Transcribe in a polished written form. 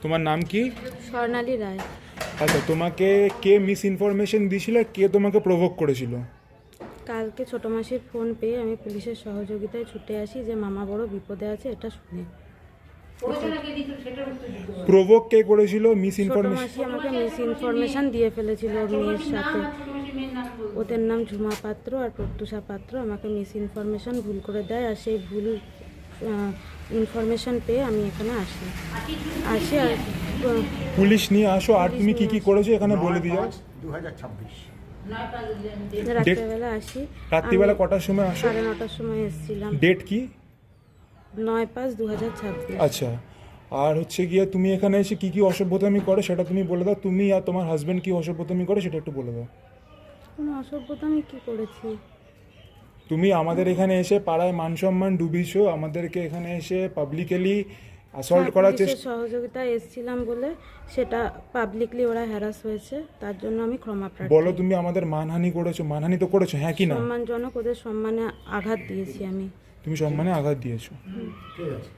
তোমার নাম কি? স্বর্ণালী রায়। আচ্ছা, তোমাকে কে মিস ইনফরমেশন দিয়েছিল, কে তোমাকে প্রভোক করেছিল? কালকে ছোট মাসির ফোন পেয়ে আমি পুলিশের সহযোগিতায় ছুটে আসি যে মামা বড় বিপদে আছে এটা শুনে। প্রভোক কে করেছিল মিস ছোট ইনফরমেশন? মাসি আমাকে মিস ইনফরমেশন দিয়ে ফেলেছিল ওর মেয়ের সাথে। ওদের নাম ঝুমা পাত্র আর প্রত্যুষা পাত্র। আমাকে মিস ইনফরমেশন ভুল করে দেয়, আর সেই ভুল ইনফরমেশন পেয়ে আমি এখানে আসি আর পুলিশ নিয়ে আসো। আর তুমি কি কি করেছো এখানে বলে দিয়ে যাও। 2026 রাত্রেবেলা আসি। রাত্রিবেলা আমি কটার সময় আসো? 9:30টার সময় এসেছিলাম। ডেট কি? 9/5/2026। আচ্ছা, আর হচ্ছে গিয়ে তুমি এখানে এসে কি কি অসভ্যতামি করে সেটা তুমি বলে দাও। তুমি আর তোমার হাজবেন্ড কি অসভ্যতামি করে সেটা একটু বলে দাও। কোনো অসভ্যতা আমি কি করেছি? তুমি আমাদের এখানে এসে পাড়ায় মান সম্মান ডুবিয়েছো, আমাদেরকে এখানে এসে পাবলিকলি অ্যাসল্ট করার পুলিশের চেষ্টা। সহযোগিতায় এসেছিলাম বলে সেটা পাবলিকলি ওরা হ্যারাস হয়েছে, তার জন্য আমি ক্ষমা প্রার্থী। বলো, তুমি আমাদের মানহানি করেছো? মানহানি তো করেছো, হ্যাঁ কি না? সম্মানজনক ওদের সম্মানে আঘাত দিয়েছি আমি। তুমি সম্মানে আঘাত দিয়েছো। ঠিক আছে।